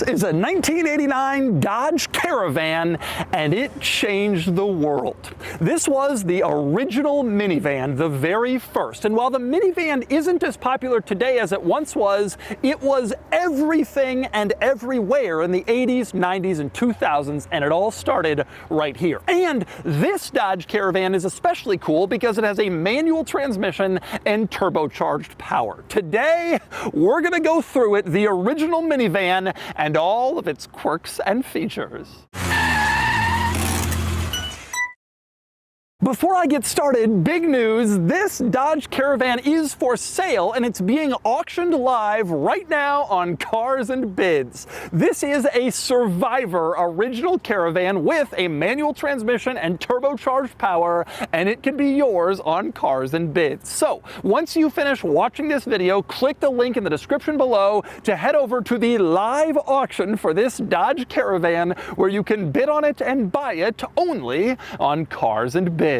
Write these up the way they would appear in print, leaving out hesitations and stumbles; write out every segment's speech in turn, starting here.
This is a 1989 Dodge Caravan, and it changed the world. This was the original minivan, the very first. And while the minivan isn't as popular today as it once was, it was everything and everywhere in the 80s, 90s, and 2000s, and it all started right here. And this Dodge Caravan is especially cool because it has a manual transmission and turbocharged power. Today, we're gonna go through it, the original minivan, and all of its quirks and features. Before I get started, big news, this Dodge Caravan is for sale and it's being auctioned live right now on Cars and Bids. This is a Survivor original Caravan with a manual transmission and turbocharged power, and it can be yours on Cars and Bids. So once you finish watching this video, click the link in the description below to head over to the live auction for this Dodge Caravan, where you can bid on it and buy it only on Cars and Bids.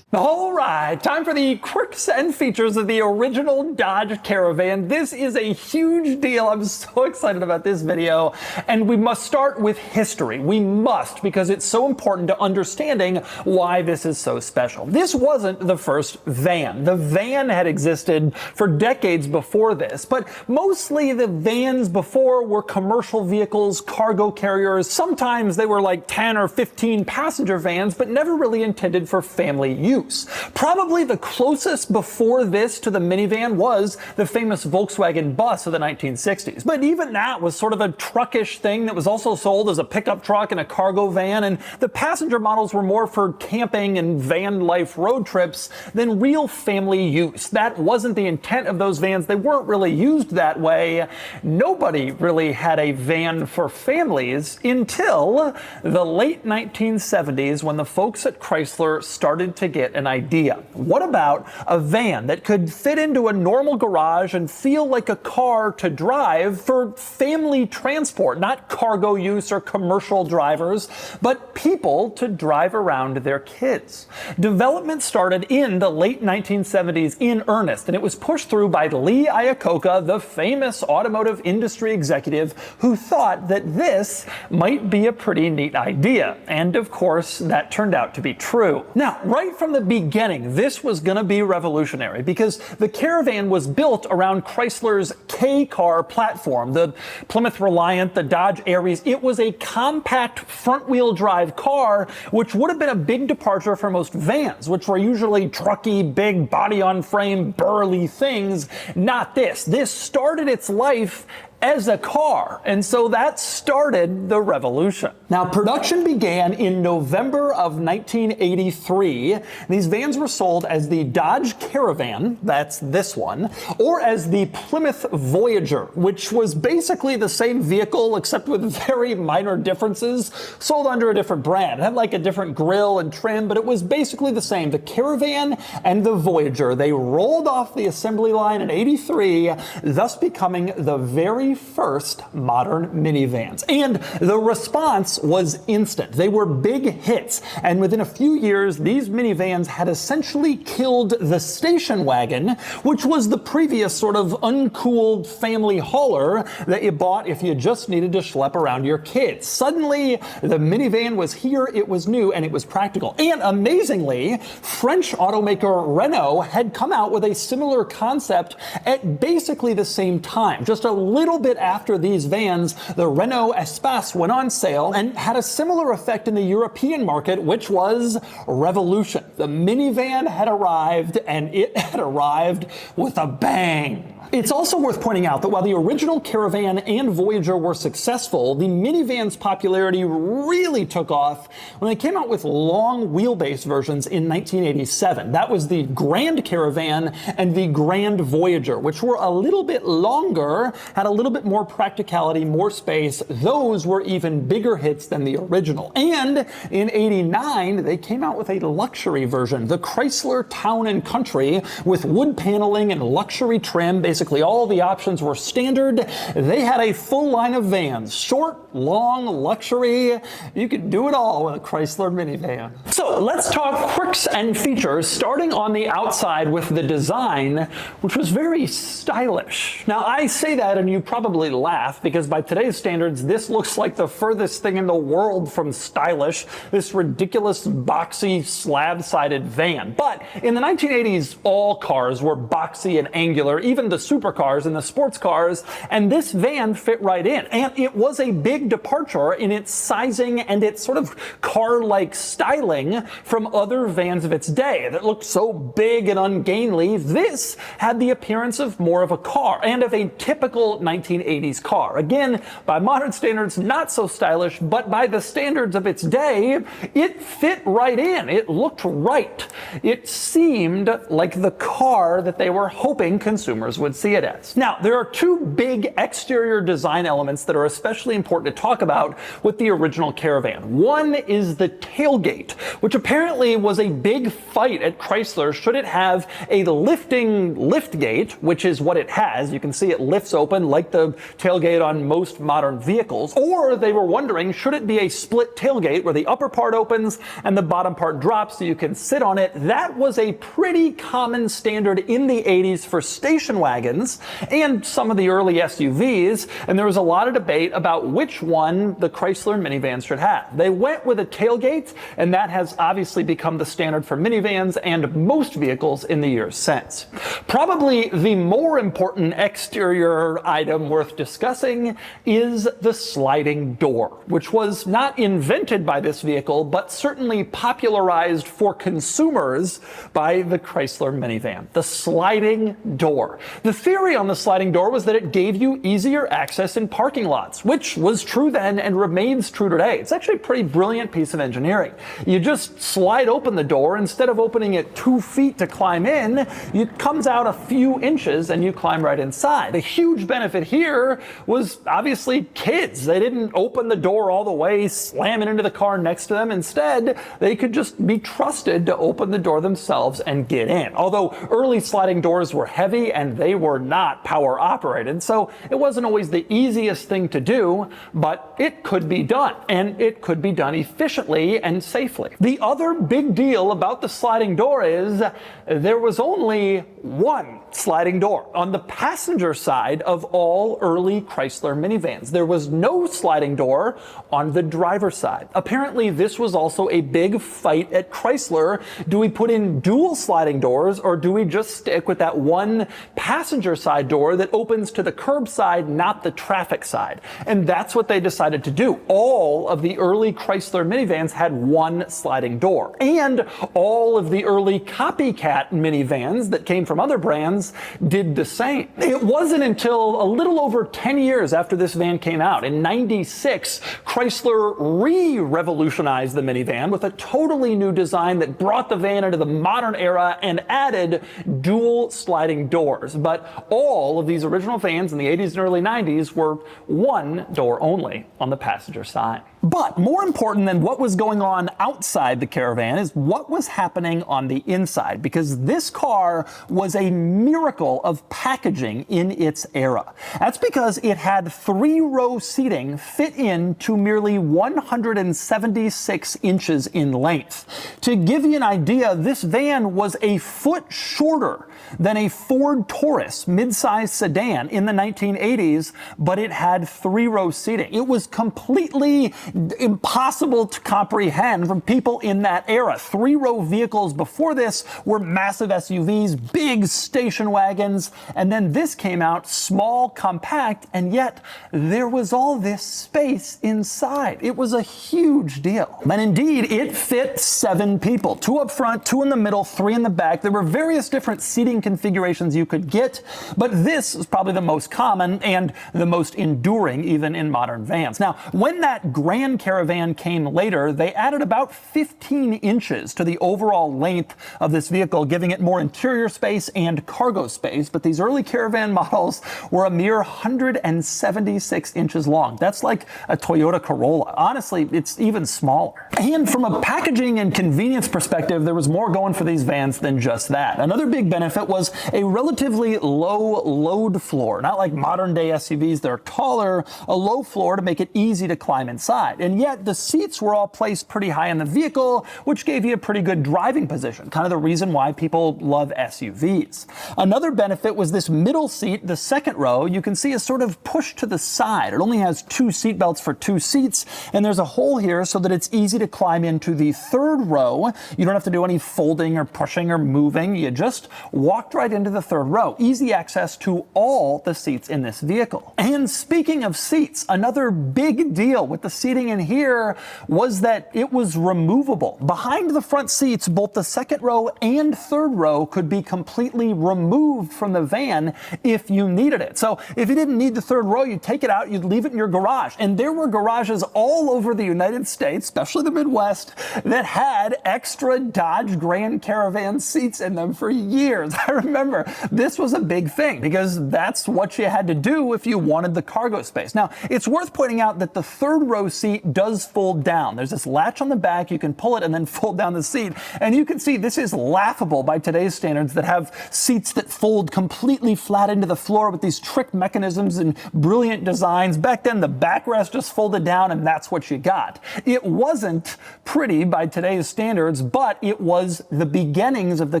All right, time for the quirks and features of the original Dodge Caravan. This is a huge deal. I'm so excited about this video. And we must start with history. We must, because it's so important to understanding why this is so special. This wasn't the first van. The van had existed for decades before this, but mostly the vans before were commercial vehicles, cargo carriers. Sometimes they were like 10 or 15 passenger vans, but never really intended for family use. Probably the closest before this to the minivan was the famous Volkswagen bus of the 1960s. But even that was sort of a truckish thing that was also sold as a pickup truck and a cargo van, and the passenger models were more for camping and van life road trips than real family use. That wasn't the intent of those vans. They weren't really used that way. Nobody really had a van for families until the late 1970s, when the folks at Chrysler started to get an idea. What about a van that could fit into a normal garage and feel like a car to drive for family transport, not cargo use or commercial drivers, but people to drive around their kids? Development started in the late 1970s in earnest, and it was pushed through by Lee Iacocca, the famous automotive industry executive who thought that this might be a pretty neat idea. And of course, that turned out to be true. Now, right from the beginning, this was going to be revolutionary because the Caravan was built around Chrysler's K-car platform, the Plymouth Reliant, the Dodge Aries. It was a compact front-wheel drive car, which would have been a big departure for most vans, which were usually trucky, big body-on-frame, burly things. Not this. This started its life as a car, and so that started the revolution. Now, production began in November of 1983. These vans were sold as the Dodge Caravan, that's this one, or as the Plymouth Voyager, which was basically the same vehicle except with very minor differences, sold under a different brand. It had like a different grille and trim, but it was basically the same. The Caravan and the Voyager, they rolled off the assembly line in '83, thus becoming the very first modern minivans. And the response was instant. They were big hits, and within a few years, these minivans had essentially killed the station wagon, which was the previous sort of uncool family hauler that you bought if you just needed to schlep around your kids. Suddenly, the minivan was here, it was new, and it was practical. And amazingly, French automaker Renault had come out with a similar concept at basically the same time. Just a little bit after these vans, the Renault Espace went on sale and had a similar effect in the European market, which was revolution. The minivan had arrived, and it had arrived with a bang. It's also worth pointing out that while the original Caravan and Voyager were successful, the minivan's popularity really took off when they came out with long wheelbase versions in 1987. That was the Grand Caravan and the Grand Voyager, which were a little bit longer, had a little bit more practicality, more space. Those were even bigger hits than the original. And in '89, they came out with a luxury version, the Chrysler Town & Country, with wood paneling and luxury trim, basically basically all the options were standard, they had a full line of vans. Short, long, luxury. You could do it all with a Chrysler minivan. So let's talk quirks and features, starting on the outside with the design, which was very stylish. Now, I say that and you probably laugh, because by today's standards, this looks like the furthest thing in the world from stylish, this ridiculous boxy slab-sided van. But in the 1980s, all cars were boxy and angular, even the supercars and the sports cars, and this van fit right in. And it was a big departure in its sizing and its sort of car-like styling from other vans of its day that looked so big and ungainly. This had the appearance of more of a car and of a typical 1980s car. Again, by modern standards, not so stylish, but by the standards of its day, it fit right in. It looked right. It seemed like the car that they were hoping consumers would see it as. Now, there are two big exterior design elements that are especially important to talk about with the original Caravan. One is the tailgate, which apparently was a big fight at Chrysler. Should it have a lifting liftgate, which is what it has? You can see it lifts open like the tailgate on most modern vehicles. Or they were wondering, should it be a split tailgate where the upper part opens and the bottom part drops so you can sit on it? That was a pretty common standard in the 80s for station wagons and some of the early SUVs, and there was a lot of debate about which one the Chrysler minivans should have. They went with a tailgate, and that has obviously become the standard for minivans and most vehicles in the years since. Probably the more important exterior item worth discussing is the sliding door, which was not invented by this vehicle, but certainly popularized for consumers by the Chrysler minivan. The sliding door. The theory on the sliding door was that it gave you easier access in parking lots, which was true then and remains true today. It's actually a pretty brilliant piece of engineering. You just slide open the door. Instead of opening it 2 feet to climb in, it comes out a few inches and you climb right inside. The huge benefit here was obviously kids. They didn't open the door all the way, slam it into the car next to them. Instead, they could just be trusted to open the door themselves and get in. Although early sliding doors were heavy and they were not power operated, so it wasn't always the easiest thing to do, but it could be done, and it could be done efficiently and safely. The other big deal about the sliding door is there was only one sliding door on the passenger side of all early Chrysler minivans. There was no sliding door on the driver's side. Apparently, this was also a big fight at Chrysler. Do we put in dual sliding doors, or do we just stick with that one passenger side door that opens to the curb side, not the traffic side? And that's what they decided to do. All of the early Chrysler minivans had one sliding door, and all of the early copycat minivans that came from other brands did the same. It wasn't until a little over 10 years after this van came out, in '96, Chrysler re-revolutionized the minivan with a totally new design that brought the van into the modern era and added dual sliding doors. But all of these original vans in the 80s and early 90s were one door only on the passenger side. But more important than what was going on outside the Caravan is what was happening on the inside, because this car was a miracle of packaging in its era. That's because it had 3-row seating fit in to merely 176 inches in length. To give you an idea, this van was a foot shorter than a Ford Taurus midsize sedan in the 1980s, but it had 3-row seating. It was completely impossible to comprehend from people in that era. 3-row vehicles before this were massive SUVs, big station wagons, and then this came out small, compact, and yet there was all this space inside. It was a huge deal. And indeed, it fit 7 people. 2 up front, 2 in the middle, 3 in the back. There were various different seating configurations you could get, but this is probably the most common and the most enduring even in modern vans. Now, when that grand Grand Caravan came later, they added about 15 inches to the overall length of this vehicle, giving it more interior space and cargo space. But these early Caravan models were a mere 176 inches long. That's like a Toyota Corolla. Honestly, it's even smaller. And from a packaging and convenience perspective, there was more going for these vans than just that. Another big benefit was a relatively low load floor. Not like modern day SUVs, they're taller, a low floor to make it easy to climb inside. And yet the seats were all placed pretty high in the vehicle, which gave you a pretty good driving position, kind of the reason why people love SUVs. Another benefit was this middle seat, the second row, you can see is sort of pushed to the side. It only has 2 seat belts for 2 seats, and there's a hole here so that it's easy to climb into the third row. You don't have to do any folding or pushing or moving. You just walked right into the third row. Easy access to all the seats in this vehicle. And speaking of seats, another big deal with the seating in here was that it was removable. Behind the front seats, both the second row and third row could be completely removed from the van if you needed it. So if you didn't need the third row, you'd take it out, you'd leave it in your garage. And there were garages all over the United States, especially the Midwest, that had extra Dodge Grand Caravan seats in them for years. I remember this was a big thing because that's what you had to do if you wanted the cargo space. Now, it's worth pointing out that the third row seat does fold down. There's this latch on the back, you can pull it and then fold down the seat. And you can see this is laughable by today's standards that have seats that fold completely flat into the floor with these trick mechanisms and brilliant designs. Back then, the backrest just folded down and that's what you got. It wasn't pretty by today's standards, but it was the beginnings of the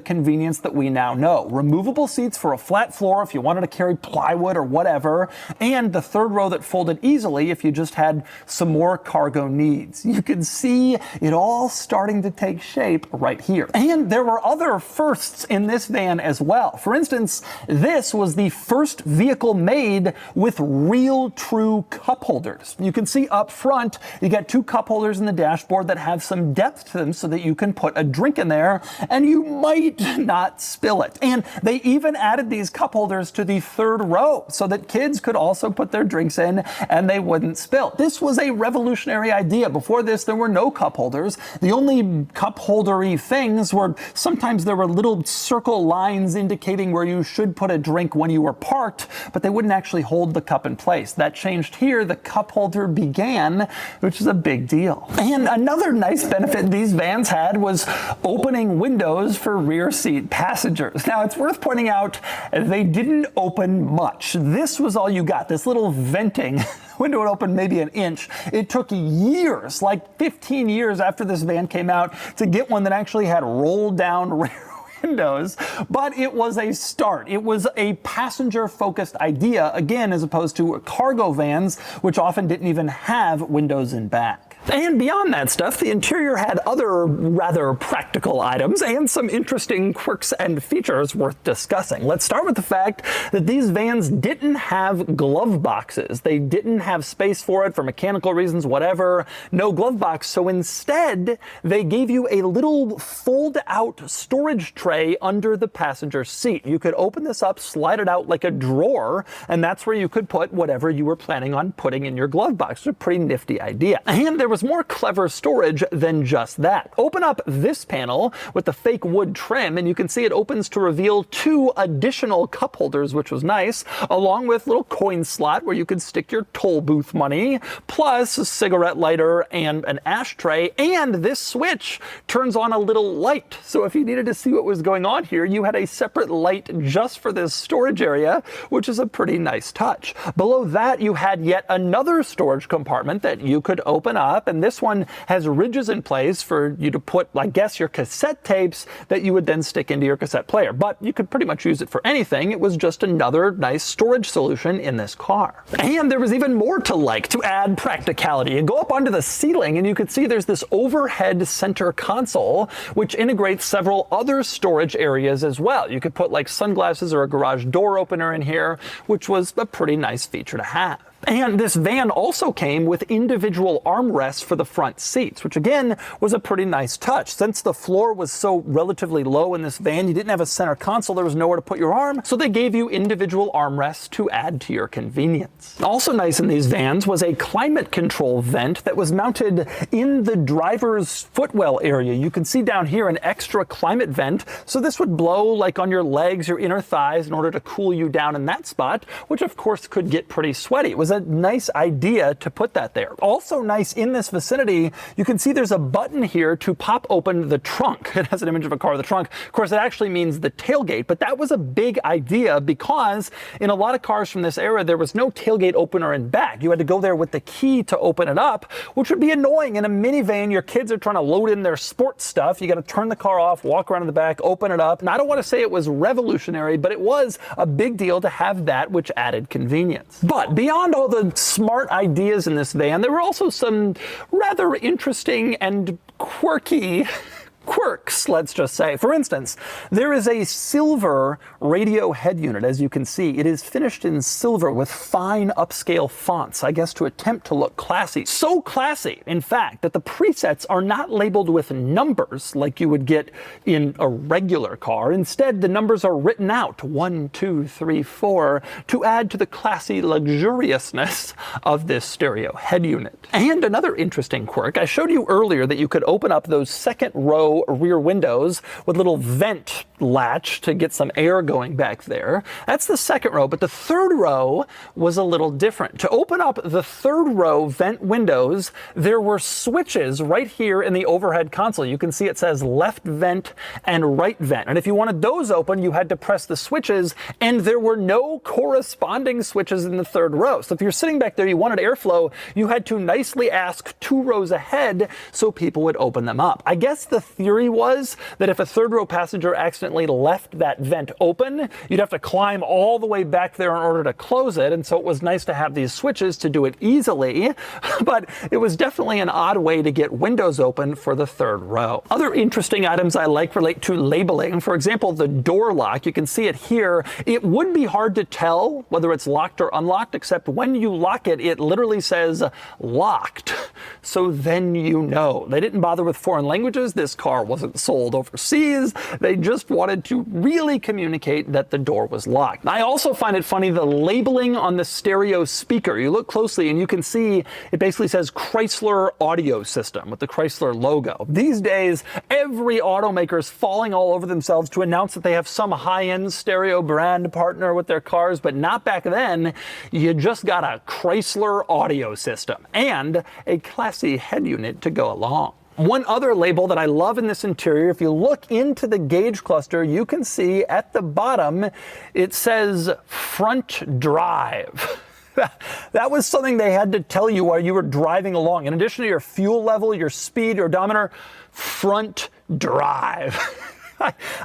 convenience that we now know. Removable seats for a flat floor if you wanted to carry plywood or whatever, and the third row that folded easily if you just had some more cargo needs. You can see it all starting to take shape right here. And there were other firsts in this van as well. For instance, this was the first vehicle made with real true cup holders. You can see up front, you got 2 cup holders in the dashboard that have some depth to them so that you can put a drink in there and you might not spill it. And they even added these cup holders to the third row so that kids could also put their drinks in and they wouldn't spill. This was a revolutionary idea. Before this, there were no cup holders. The only cup holdery things were sometimes there were little circle lines indicating where you should put a drink when you were parked, but they wouldn't actually hold the cup in place. That changed here. The cup holder began, which is a big deal. And another nice benefit these vans had was opening windows for rear seat passengers. Now, it's worth pointing out they didn't open much. This was all you got, this little venting. Window would open maybe an inch. It took years, like 15 years after this van came out, to get one that actually had rolled down rear windows, but it was a start. It was a passenger-focused idea, again, as opposed to cargo vans, which often didn't even have windows in back. And beyond that stuff, the interior had other rather practical items and some interesting quirks and features worth discussing. Let's start with the fact that these vans didn't have glove boxes. They didn't have space for it for mechanical reasons, whatever. No glove box. So instead, they gave you a little fold-out storage tray under the passenger seat. You could open this up, slide it out like a drawer, and that's where you could put whatever you were planning on putting in your glove box. It's a pretty nifty idea. And there was more clever storage than just that. Open up this panel with the fake wood trim and you can see it opens to reveal 2 additional cup holders, which was nice, along with a little coin slot where you could stick your toll booth money, plus a cigarette lighter and an ashtray. And this switch turns on a little light. So if you needed to see what was going on here, you had a separate light just for this storage area, which is a pretty nice touch. Below that, you had yet another storage compartment that you could open up, and this one has ridges in place for you to put, I guess, your cassette tapes that you would then stick into your cassette player. But you could pretty much use it for anything. It was just another nice storage solution in this car. And there was even more to like to add practicality. You go up onto the ceiling and you could see there's this overhead center console, which integrates several other storage areas as well. You could put like sunglasses or a garage door opener in here, which was a pretty nice feature to have. And this van also came with individual armrests for the front seats, which again was a pretty nice touch. Since the floor was so relatively low in this van, you didn't have a center console, there was nowhere to put your arm, so they gave you individual armrests to add to your convenience. Also nice in these vans was a climate control vent that was mounted in the driver's footwell area. You can see down here an extra climate vent, so this would blow like on your legs, your inner thighs, in order to cool you down in that spot, which of course could get pretty sweaty. It was a nice idea to put that there. Also nice in this vicinity, you can see there's a button here to pop open the trunk. It has an image of a car with a trunk. Of course, it actually means the tailgate, but that was a big idea because in a lot of cars from this era, there was no tailgate opener in back. You had to go there with the key to open it up, which would be annoying. In a minivan, your kids are trying to load in their sports stuff. You got to turn the car off, walk around in the back, open it up. And I don't want to say it was revolutionary, but it was a big deal to have that, which added convenience. But beyond all the smart ideas in this van, there were also some rather interesting and quirky quirks, let's just say. For instance, there is a silver radio head unit. As you can see, it is finished in silver with fine upscale fonts, I guess to attempt to look classy. So classy, in fact, that the presets are not labeled with numbers like you would get in a regular car. Instead, the numbers are written out, 1, 2, 3, 4, to add to the classy luxuriousness of this stereo head unit. And another interesting quirk, I showed you earlier that you could open up those second row rear windows with a little vent latch to get some air going back there. That's the second row, but the third row was a little different. To open up the third row vent windows, there were switches right here in the overhead console. You can see it says left vent and right vent. And if you wanted those open, you had to press the switches, and there were no corresponding switches in the third row. So if you're sitting back there, you wanted airflow, you had to nicely ask 2 rows ahead so people would open them up. I guess the theory was that if a third row passenger accidentally left that vent open, you'd have to climb all the way back there in order to close it, and so it was nice to have these switches to do it easily, but it was definitely an odd way to get windows open for the third row. Other interesting items I like relate to labeling. For example, the door lock, you can see it here. It would be hard to tell whether it's locked or unlocked, except when you lock it, it literally says locked. So then you know. They didn't bother with foreign languages. This car wasn't sold overseas. They just wanted to really communicate that the door was locked. I also find it funny, the labeling on the stereo speaker. You look closely and you can see it basically says Chrysler audio system with the Chrysler logo. These days, every automaker is falling all over themselves to announce that they have some high-end stereo brand partner with their cars, but not back then. You just got a Chrysler audio system and a classy head unit to go along. One other label that I love in this interior, if you look into the gauge cluster, you can see at the bottom, it says front drive. That was something they had to tell you while you were driving along. In addition to your fuel level, your speed, your odometer, front drive.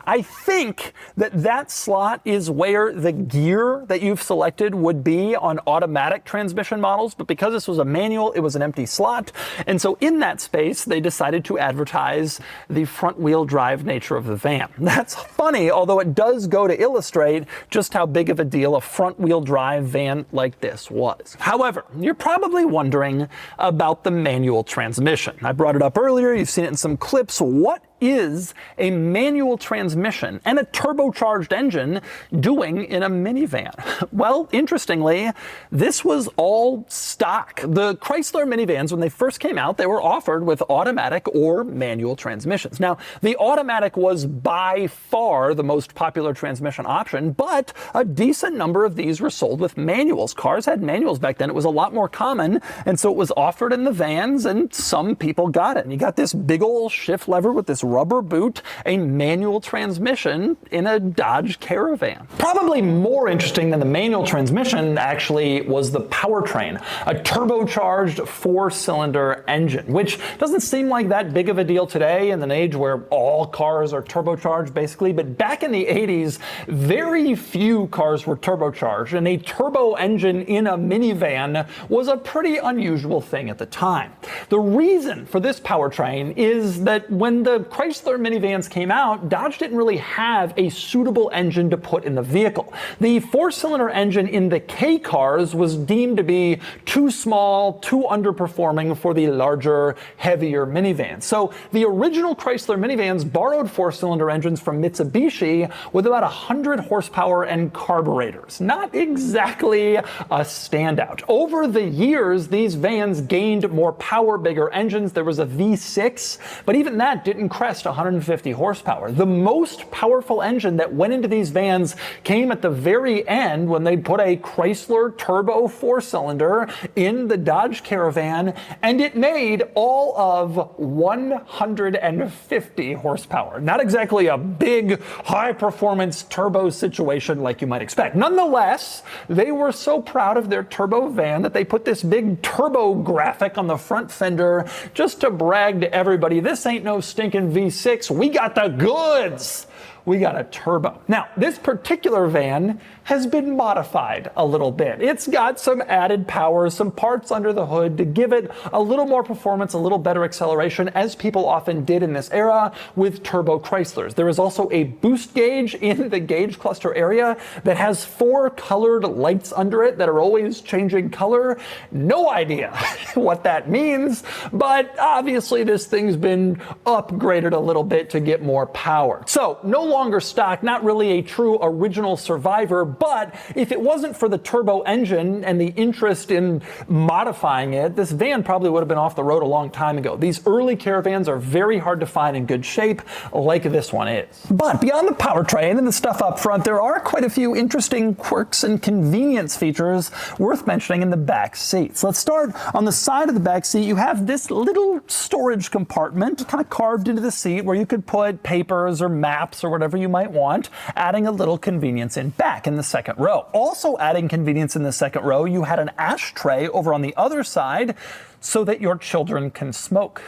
I think that slot is where the gear that you've selected would be on automatic transmission models, but because this was a manual, it was an empty slot. And so in that space, they decided to advertise the front-wheel drive nature of the van. That's funny, although it does go to illustrate just how big of a deal a front-wheel drive van like this was. However, you're probably wondering about the manual transmission. I brought it up earlier, you've seen it in some clips. What is a manual transmission and a turbocharged engine doing in a minivan? Well, interestingly, this was all stock. The Chrysler minivans, when they first came out, they were offered with automatic or manual transmissions. Now, the automatic was by far the most popular transmission option, but a decent number of these were sold with manuals. Cars had manuals back then. It was a lot more common, and so it was offered in the vans, and some people got it. And you got this big old shift lever with this rubber boot, a manual transmission in a Dodge Caravan. Probably more interesting than the manual transmission actually was the powertrain, a turbocharged 4-cylinder engine, which doesn't seem like that big of a deal today in an age where all cars are turbocharged basically, but back in the 80s, very few cars were turbocharged, and a turbo engine in a minivan was a pretty unusual thing at the time. The reason for this powertrain is that when the Chrysler minivans came out, Dodge didn't really have a suitable engine to put in the vehicle. The four-cylinder engine in the K cars was deemed to be too small, too underperforming for the larger, heavier minivans. So the original Chrysler minivans borrowed four-cylinder engines from Mitsubishi with about 100 horsepower and carburetors. Not exactly a standout. Over the years, these vans gained more power, bigger engines. There was a V6, but even that didn't crest 150 horsepower. The most powerful engine that went into these vans came at the very end when they put a Chrysler turbo four-cylinder in the Dodge Caravan, and it made all of 150 horsepower. Not exactly a big, high-performance turbo situation like you might expect. Nonetheless, they were so proud of their turbo van that they put this big turbo graphic on the front fender just to brag to everybody, this ain't no stinking V6, we got the goods. We got a turbo. Now, this particular van has been modified a little bit. It's got some added power, some parts under the hood to give it a little more performance, a little better acceleration, as people often did in this era with turbo Chryslers. There is also a boost gauge in the gauge cluster area that has 4 colored lights under it that are always changing color. No idea what that means, but obviously this thing's been upgraded a little bit to get more power. So, no longer stock, not really a true original survivor, but if it wasn't for the turbo engine and the interest in modifying it, this van probably would have been off the road a long time ago. These early Caravans are very hard to find in good shape, like this one is. But beyond the powertrain and the stuff up front, there are quite a few interesting quirks and convenience features worth mentioning in the back seats. Let's start on the side of the back seat. You have this little storage compartment kind of carved into the seat where you could put papers or maps or whatever you might want, adding a little convenience in back in the second row. Also adding convenience in the second row, you had an ashtray over on the other side so that your children can smoke.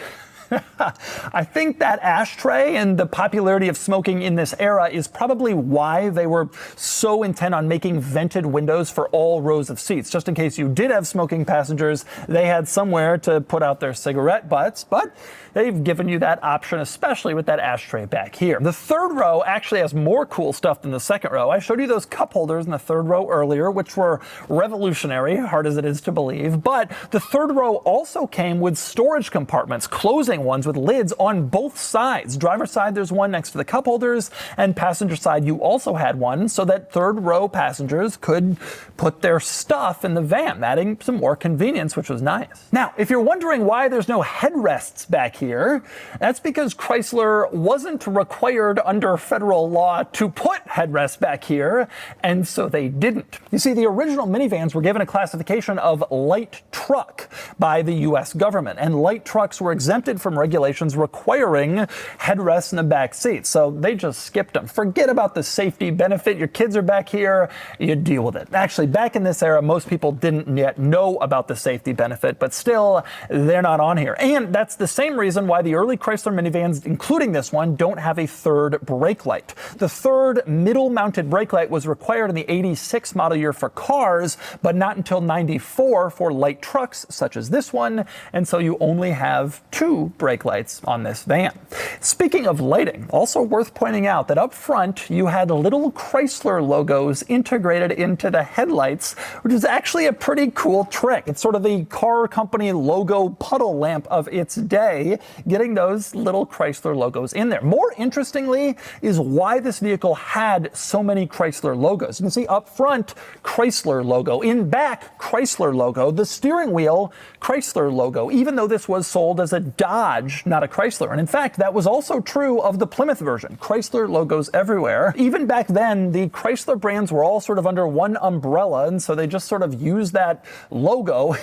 I think that ashtray and the popularity of smoking in this era is probably why they were so intent on making vented windows for all rows of seats. Just in case you did have smoking passengers, they had somewhere to put out their cigarette butts, but they've given you that option, especially with that ashtray back here. The third row actually has more cool stuff than the second row. I showed you those cup holders in the third row earlier, which were revolutionary, hard as it is to believe, but the third row also came with storage compartments, closing ones with lids on both sides. Driver's side, there's one next to the cup holders, and passenger side, you also had one, so that third row passengers could put their stuff in the van, adding some more convenience, which was nice. Now, if you're wondering why there's no headrests back here, that's because Chrysler wasn't required under federal law to put headrests back here, and so they didn't. You see, the original minivans were given a classification of light truck by the US government, and light trucks were exempted from regulations requiring headrests in the back seat, so they just skipped them. Forget about the safety benefit. Your kids are back here, you deal with it. Actually, back in this era, most people didn't yet know about the safety benefit, but still, they're not on here. And that's the same reason why the early Chrysler minivans, including this one, don't have a third brake light. The third middle-mounted brake light was required in the 86 model year for cars, but not until 94 for light trucks, such as this one, and so you only have 2 brake lights on this van. Speaking of lighting, also worth pointing out that up front you had little Chrysler logos integrated into the headlights, which is actually a pretty cool trick. It's sort of the car company logo puddle lamp of its day, getting those little Chrysler logos in there. More interestingly is why this vehicle had so many Chrysler logos. You can see up front, Chrysler logo. In back, Chrysler logo. The steering wheel, Chrysler logo, even though this was sold as a Dodge, not a Chrysler. And in fact, that was also true of the Plymouth version. Chrysler logos everywhere. Even back then, the Chrysler brands were all sort of under one umbrella, and so they just sort of used that logo,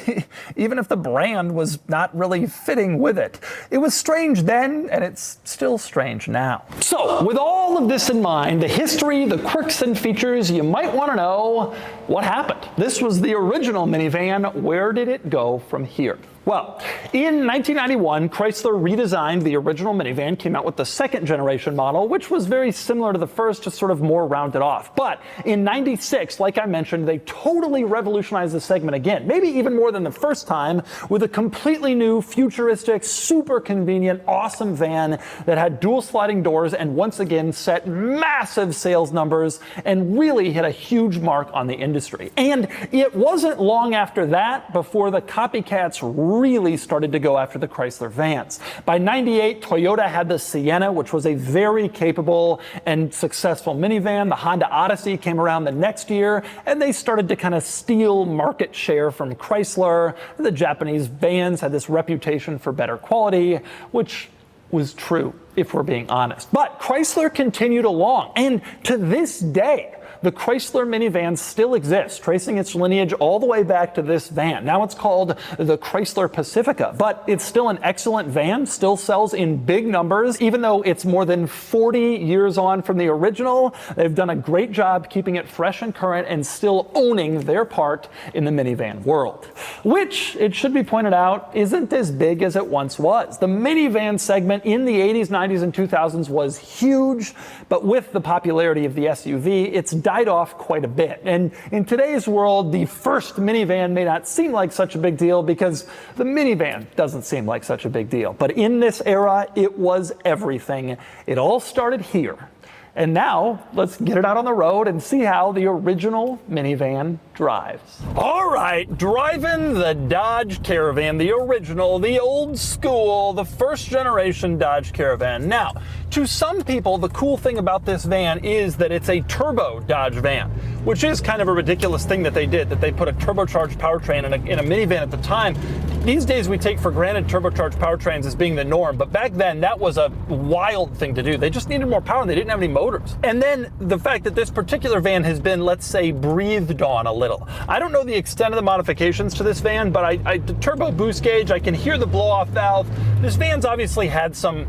even if the brand was not really fitting with it. It was strange then, and it's still strange now. So, with all of this in mind, the history, the quirks and features, you might want to know what happened. This was the original minivan. Where did it go from here? Well, in 1991, Chrysler redesigned the original minivan, came out with the second generation model, which was very similar to the first, just sort of more rounded off. But in 96, like I mentioned, they totally revolutionized the segment again, maybe even more than the first time, with a completely new, futuristic, super convenient, awesome van that had dual sliding doors and once again set massive sales numbers and really hit a huge mark on the industry. And it wasn't long after that before the copycats really started to go after the Chrysler vans. By 98, Toyota had the Sienna, which was a very capable and successful minivan. The Honda Odyssey came around the next year, and they started to kind of steal market share from Chrysler. The Japanese vans had this reputation for better quality, which was true, if we're being honest. But Chrysler continued along, and to this day, the Chrysler minivan still exists, tracing its lineage all the way back to this van. Now it's called the Chrysler Pacifica, but it's still an excellent van, still sells in big numbers. Even though it's more than 40 years on from the original, they've done a great job keeping it fresh and current and still owning their part in the minivan world. Which, it should be pointed out, isn't as big as it once was. The minivan segment in the 80s, 90s, and 2000s was huge, but with the popularity of the SUV, it's died off quite a bit. And in today's world, the first minivan may not seem like such a big deal because the minivan doesn't seem like such a big deal. But in this era, it was everything. It all started here. And now, let's get it out on the road and see how the original minivan drives. All right, driving the Dodge Caravan, the original, the old school, the first generation Dodge Caravan. Now, to some people, the cool thing about this van is that it's a turbo Dodge van, which is kind of a ridiculous thing that they did, that they put a turbocharged powertrain in a minivan at the time. These days, we take for granted turbocharged powertrains as being the norm, but back then, that was a wild thing to do. They just needed more power, and they didn't have any motors. And then the fact that this particular van has been, let's say, breathed on a little. I don't know the extent of the modifications to this van, but the turbo boost gauge, I can hear the blow-off valve. This van's obviously had some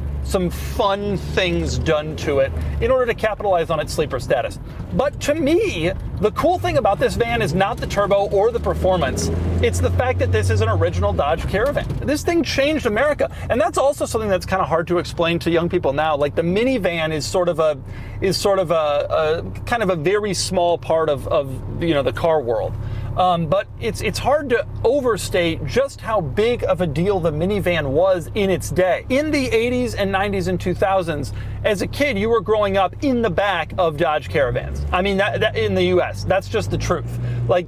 fun things done to it in order to capitalize on its sleeper status. But to me, the cool thing about this van is not the turbo or the performance. It's the fact that this is an original Dodge Caravan. This thing changed America. And that's also something that's kind of hard to explain to young people now. Like, the minivan is sort of a kind of a very small part of the car world. But it's hard to overstate just how big of a deal the minivan was in its day. In the 80s and 90s and 2000s, as a kid, you were growing up in the back of Dodge Caravans. I mean, that in the US, that's just the truth. Like,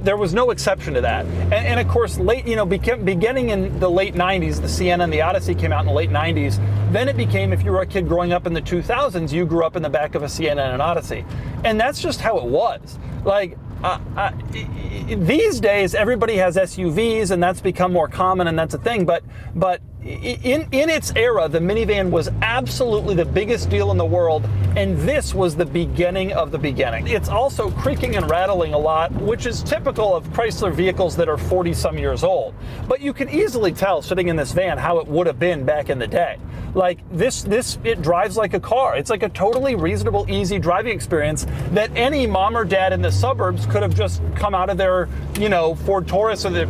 there was no exception to that. And of course, beginning in the late 90s, the Sienna and the Odyssey came out in the late 90s. Then it became, if you were a kid growing up in the 2000s, you grew up in the back of a Sienna and an Odyssey. And that's just how it was. Like, these days, everybody has SUVs, and that's become more common, and that's a thing. But in its era, the minivan was absolutely the biggest deal in the world, and this was the beginning of the beginning. It's also creaking and rattling a lot, which is typical of Chrysler vehicles that are 40-some years old. But you can easily tell, sitting in this van, how it would have been back in the day. Like, it drives like a car. It's like a totally reasonable, easy driving experience that any mom or dad in the suburbs could have just come out of their, Ford Taurus or the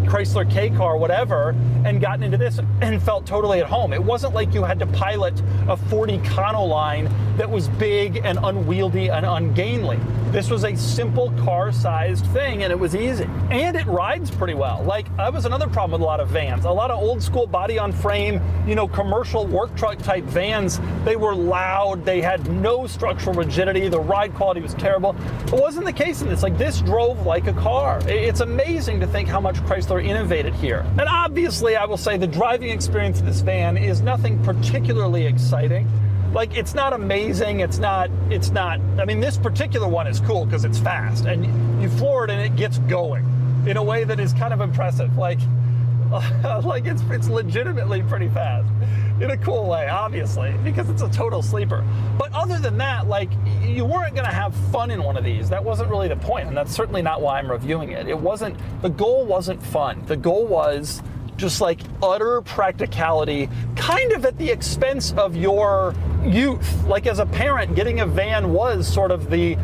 Chrysler K car, whatever, and gotten into this and felt totally at home. It wasn't like you had to pilot a 40 Econoline that was big and unwieldy and ungainly. This was a simple car-sized thing, and it was easy. And it rides pretty well. Like, that was another problem with a lot of vans. A lot of old school body on frame, commercial work truck type vans, they were loud, they had no structural rigidity, the ride quality was terrible. It wasn't the case in this. Like, this drove like a car. It's amazing to think how much Chrysler innovated here. And obviously, I will say the driving experience of this van is nothing particularly exciting. Like, it's not amazing, it's not, I mean, this particular one is cool because it's fast, and you floor it and it gets going in a way that is kind of impressive. Like it's legitimately pretty fast in a cool way, obviously, because it's a total sleeper. But other than that, like, you weren't going to have fun in one of these. That wasn't really the point, and that's certainly not why I'm reviewing it. The goal wasn't fun. The goal was just like utter practicality, kind of at the expense of your youth. Like as a parent, getting a van was sort of the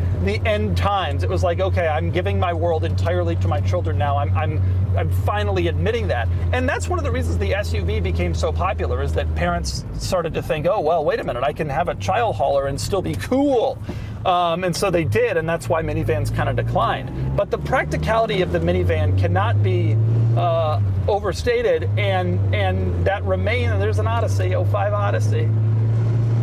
end times. It was like, okay, I'm giving my world entirely to my children now. I'm finally admitting that. And that's one of the reasons the SUV became so popular, is that parents started to think, oh, well, wait a minute, I can have a child hauler and still be cool. And so they did, and that's why minivans kind of declined. But the practicality of the minivan cannot be overstated, and that remains. There's an Odyssey, 05 Odyssey.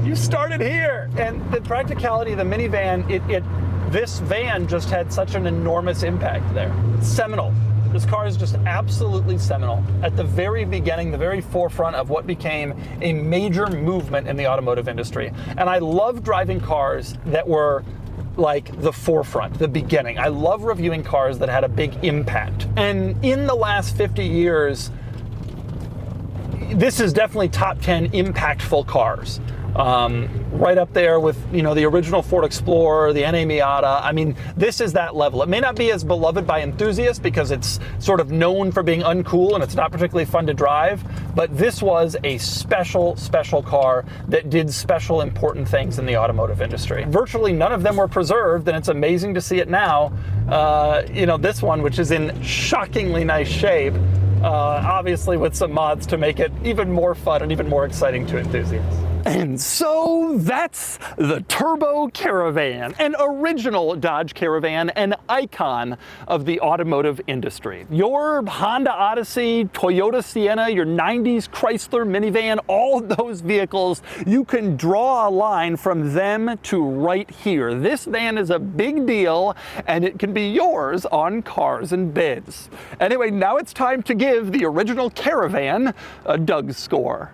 You started here, and the practicality of the minivan, this van just had such an enormous impact there. It's seminal. This car is just absolutely seminal. At the very beginning, the very forefront of what became a major movement in the automotive industry. And I love driving cars that were like the forefront, the beginning. I love reviewing cars that had a big impact. And in the last 50 years, this is definitely top 10 impactful cars. Right up there with, the original Ford Explorer, the NA Miata. I mean, this is that level. It may not be as beloved by enthusiasts because it's sort of known for being uncool and it's not particularly fun to drive, but this was a special, special car that did special, important things in the automotive industry. Virtually none of them were preserved, and it's amazing to see it now. This one, which is in shockingly nice shape, obviously with some mods to make it even more fun and even more exciting to enthusiasts. And so that's the Turbo Caravan, an original Dodge Caravan, an icon of the automotive industry. Your Honda Odyssey, Toyota Sienna, your 90s Chrysler Minivan, all those vehicles, you can draw a line from them to right here. This van is a big deal, and it can be yours on Cars and Bids. Anyway, now it's time to give the original Caravan a DougScore.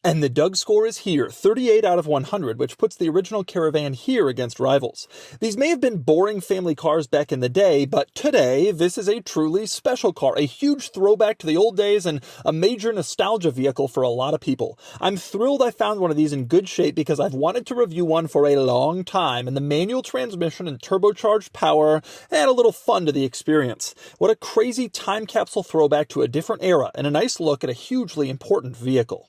And the DougScore is here, 38 out of 100, which puts the original Caravan here against rivals. These may have been boring family cars back in the day, but today, this is a truly special car, a huge throwback to the old days and a major nostalgia vehicle for a lot of people. I'm thrilled I found one of these in good shape because I've wanted to review one for a long time, and the manual transmission and turbocharged power add a little fun to the experience. What a crazy time capsule throwback to a different era and a nice look at a hugely important vehicle.